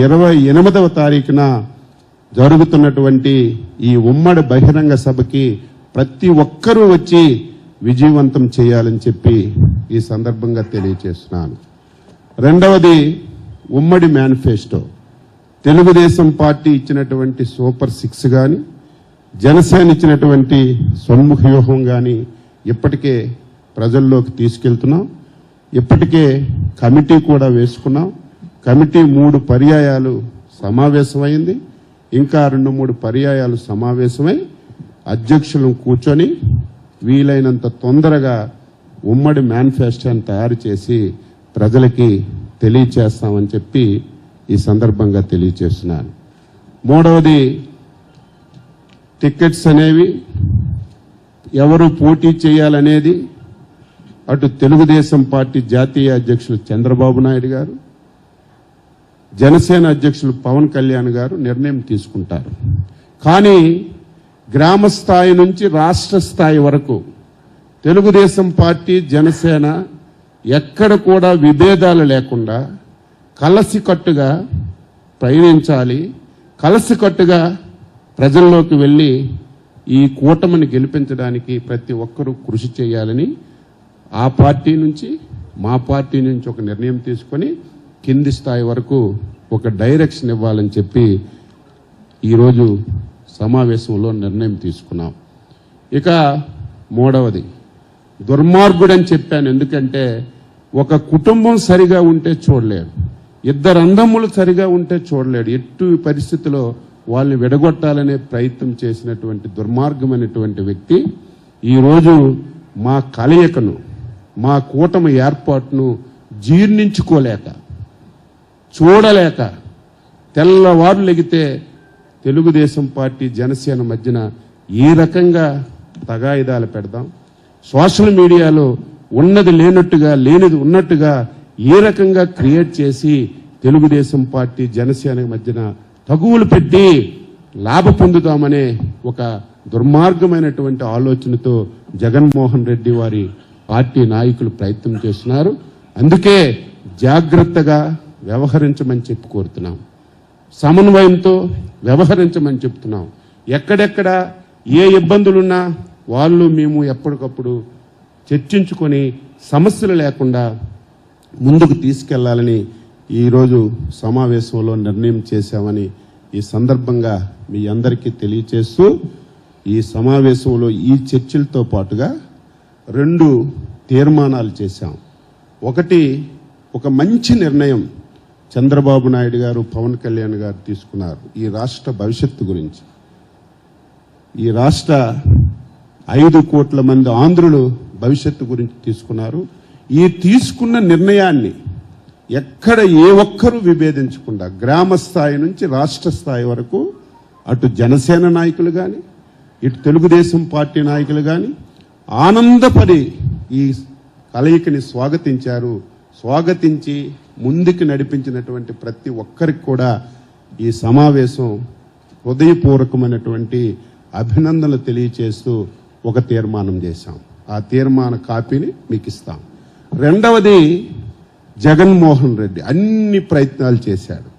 28వ తారీఖున జరుగుతున్నటువంటి ఈ ఉమ్మడి బహిరంగ సభకి ప్రతి ఒక్కరూ వచ్చి విజయవంతం చేయాలని చెప్పి ఈ సందర్భంగా తెలియజేస్తున్నాను. రెండవది ఉమ్మడి మేనిఫెస్టో. తెలుగుదేశం పార్టీ ఇచ్చినటువంటి సూపర్ 6 గాని, జనసేన ఇచ్చినటువంటి సొన్ముఖ వ్యూహం గాని ఇప్పటికే ప్రజల్లోకి తీసుకెళ్తున్నాం. ఇప్పటికే కమిటీ కూడా వేసుకున్నాం. కమిటీ 3 పర్యాయాలు సమావేశమైంది. ఇంకా 2-3 పర్యాయాలు సమావేశమై అధ్యక్షులను కూర్చొని వీలైనంత తొందరగా ఉమ్మడి మేనిఫెస్టోని తయారు చేసి ప్రజలకి తెలియచేస్తామని చెప్పి ఈ సందర్భంగా తెలియచేస్తున్నాను. మూడవది టికెట్స్ అనేవి ఎవరు పోటీ చేయాలనేది అటు తెలుగుదేశం పార్టీ జాతీయ అధ్యక్షులు చంద్రబాబు నాయుడు గారు, జనసేన అధ్యక్షులు పవన్ కళ్యాణ్ గారు నిర్ణయం తీసుకుంటారు. కానీ గ్రామ స్థాయి నుంచి రాష్ట్ర స్థాయి వరకు తెలుగుదేశం పార్టీ, జనసేన ఎక్కడ కూడా విభేదాలు లేకుండా కలసికట్టుగా ప్రయాణించాలి. కలసికట్టుగా ప్రజల్లోకి వెళ్ళి ఈ కూటమిని గెలిపించడానికి ప్రతి ఒక్కరూ కృషి చేయాలని ఆ పార్టీ నుంచి, మా పార్టీ నుంచి ఒక నిర్ణయం తీసుకొని కింది స్థాయి వరకు ఒక డైరెక్షన్ ఇవ్వాలని చెప్పి ఈరోజు సమావేశంలో నిర్ణయం తీసుకున్నాం. ఇక మూడవది దుర్మార్గుడని చెప్పాను. ఎందుకంటే ఒక కుటుంబం సరిగా ఉంటే చూడలేడు, 2 అన్నదమ్ములు సరిగా ఉంటే చూడలేడు. ఎట్టి పరిస్థితిలో వాళ్ళని విడగొట్టాలనే ప్రయత్నం చేసినటువంటి దుర్మార్గమైనటువంటి వ్యక్తి ఈరోజు మా కలయికను, మా కూటమి ఏర్పాటును జీర్ణించుకోలేక, చూడలేక తెల్లవారు లెగితే తెలుగుదేశం పార్టీ, జనసేన మధ్యన ఏ రకంగా తగాయిదాలు పెడదాం, సోషల్ మీడియాలో ఉన్నది లేనట్టుగా, లేనిది ఉన్నట్టుగా ఏ రకంగా క్రియేట్ చేసి తెలుగుదేశం పార్టీ, జనసేన మధ్యన తగువులు పెట్టి లాభ పొందుతామనే ఒక దుర్మార్గమైనటువంటి ఆలోచనతో జగన్మోహన్ రెడ్డి వారి పార్టీ నాయకులు ప్రయత్నం చేస్తున్నారు. అందుకే జాగ్రత్తగా వ్యవహరించమని చెప్పి కోరుతున్నాం. సమన్వయంతో వ్యవహరించమని చెప్తున్నాం. ఎక్కడెక్కడ ఏ ఇబ్బందులున్నా వాళ్ళు మేము ఎప్పటికప్పుడు చర్చించుకొని సమస్యలు లేకుండా ముందుకు తీసుకెళ్లాలని ఈరోజు సమావేశంలో నిర్ణయం చేశామని ఈ సందర్భంగా మీ అందరికీ తెలియచేస్తూ, ఈ సమావేశంలో ఈ చర్చలతో పాటుగా 2 తీర్మానాలు చేశాం. ఒకటి, ఒక మంచి నిర్ణయం చంద్రబాబు నాయుడు గారు, పవన్ కళ్యాణ్ గారు తీసుకున్నారు ఈ రాష్ట్ర భవిష్యత్తు గురించి. ఈ రాష్ట్ర 5 కోట్ల మంది ఆంధ్రులు భవిష్యత్తు గురించి తీసుకున్నారు. ఈ తీసుకున్న నిర్ణయాన్ని ఎక్కడ ఏ ఒక్కరూ విభేదించకుండా గ్రామ స్థాయి నుంచి రాష్ట్ర స్థాయి వరకు అటు జనసేన నాయకులు కానీ, ఇటు తెలుగుదేశం పార్టీ నాయకులు కానీ ఆనందపడి ఈ కలయికని స్వాగతించారు. స్వాగతించి ముందుకు నడిపించినటువంటి ప్రతి ఒక్కరికి కూడా ఈ సమావేశం హృదయపూర్వకమైనటువంటి అభినందనలు తెలియచేస్తూ ఒక తీర్మానం చేశాం. ఆ తీర్మాన కాపీని మీకు ఇస్తాం. రెండవది, జగన్మోహన్ రెడ్డి అన్ని ప్రయత్నాలు చేశాడు,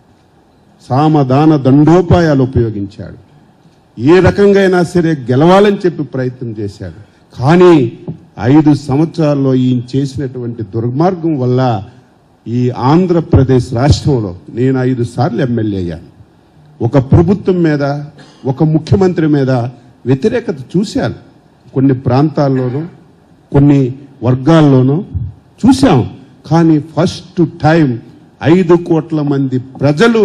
సామదాన దండోపాయాలు ఉపయోగించాడు, ఏ రకంగా అయినా సరే గెలవాలని చెప్పి ప్రయత్నం చేశాడు. కానీ 5 సంవత్సరాల్లో ఈయన చేసినటువంటి దుర్మార్గం వల్ల ఈ ఆంధ్రప్రదేశ్ రాష్ట్రంలో నేను 5 సార్లు ఎమ్మెల్యే అయ్యాను. ఒక ప్రభుత్వం మీద, ఒక ముఖ్యమంత్రి మీద వ్యతిరేకత చూశాను. కొన్ని ప్రాంతాల్లోనూ, కొన్ని వర్గాల్లోనూ చూశాం. కానీ ఫస్ట్ టైం 5 కోట్ల మంది ప్రజలు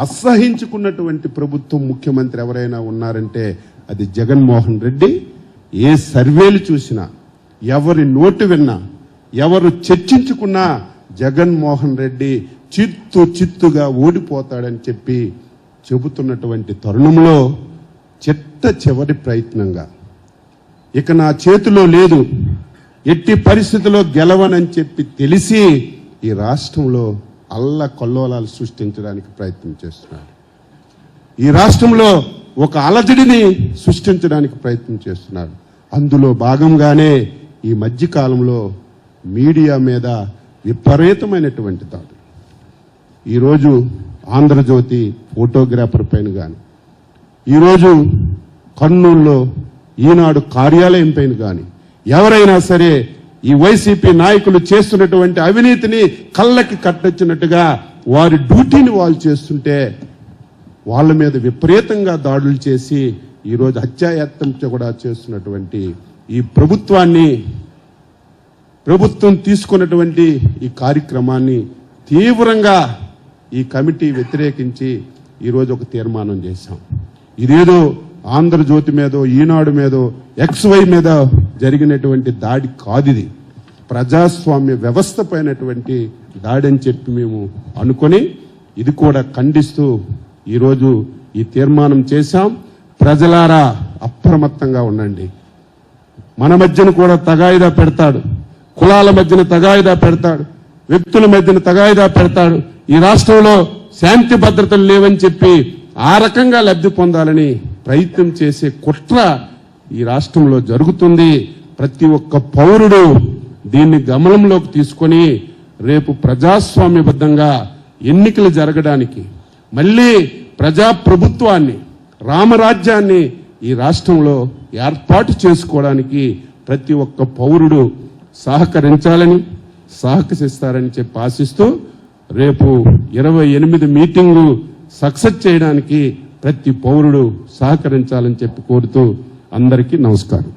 అసహించుకున్నటువంటి ప్రభుత్వం, ముఖ్యమంత్రి ఎవరైనా ఉన్నారంటే అది జగన్మోహన్ రెడ్డి. ఏ సర్వేలు చూసినా, ఎవరి నోటు విన్నా, ఎవరు చర్చించుకున్నా జగన్మోహన్ రెడ్డి చిత్తుగా ఓడిపోతాడని చెప్పి చెబుతున్నటువంటి తరుణంలో చివరి ప్రయత్నంగా ఇక నా చేతిలో లేదు, ఎట్టి పరిస్థితిలో గెలవనని చెప్పి తెలిసి ఈ రాష్ట్రంలో అల్లకల్లోలాలు సృష్టించడానికి ప్రయత్నం చేస్తున్నాడు. ఈ రాష్ట్రంలో ఒక అలజడిని సృష్టించడానికి ప్రయత్నం చేస్తున్నాడు. అందులో భాగంగానే ఈ మధ్యకాలంలో మీడియా మీద విపరీతమైనటువంటి దాడులు. ఈరోజు ఆంధ్రజ్యోతి ఫోటోగ్రాఫర్ పైన కానీ, ఈరోజు కర్నూలులో ఈనాడు కార్యాలయం పైన కానీ ఎవరైనా సరే ఈ వైసీపీ నాయకులు చేస్తున్నటువంటి అవినీతిని కళ్ళకి కట్టొచ్చినట్టుగా వారి డ్యూటీని వాళ్ళు చేస్తుంటే వాళ్ళ మీద విపరీతంగా దాడులు చేసి ఈరోజు హత్యాయత్నం కూడా చేస్తున్నటువంటి ఈ ప్రభుత్వం తీసుకున్నటువంటి ఈ కార్యక్రమాన్ని తీవ్రంగా ఈ కమిటీ వ్యతిరేకించి ఈరోజు ఒక తీర్మానం చేశాం. ఇదేదో ఆంధ్రజ్యోతి మీదో ఈనాడు మీదో XY మీద జరిగినటువంటి దాడి కాదు, ఇది ప్రజాస్వామ్య వ్యవస్థ పైనటువంటి దాడి అని చెప్పి మేము అనుకొని ఇది కూడా ఖండిస్తూ ఈరోజు ఈ తీర్మానం చేశాం. ప్రజలారా అప్రమత్తంగా ఉండండి. మన మధ్యన కూడా తగాయిదా పెడతాడు, కులాల మధ్యన తగాయిదా పెడతాడు, వ్యక్తుల మధ్యన తగాయిదా పెడతాడు. ఈ రాష్ట్రంలో శాంతి భద్రతలు లేవని చెప్పి ఆ రకంగా లబ్ధి పొందాలని ప్రయత్నం చేసే కుట్ర ఈ రాష్ట్రంలో జరుగుతుంది. ప్రతి ఒక్క పౌరుడు దీన్ని గమనంలోకి తీసుకొని రేపు ప్రజాస్వామ్యబద్ధంగా ఎన్నికలు జరగడానికి, మళ్లీ ప్రజాప్రభుత్వాన్ని, రామరాజ్యాన్ని ఈ రాష్ట్రంలో ఏర్పాటు చేసుకోవడానికి ప్రతి ఒక్క పౌరుడు సహకరించాలని, సహకరిస్తారని చెప్పి ఆశిస్తూ రేపు 28 మీటింగు సక్సెస్ చేయడానికి ప్రతి పౌరుడు సహకరించాలని చెప్పి కోరుతూ అందరికీ నమస్కారం.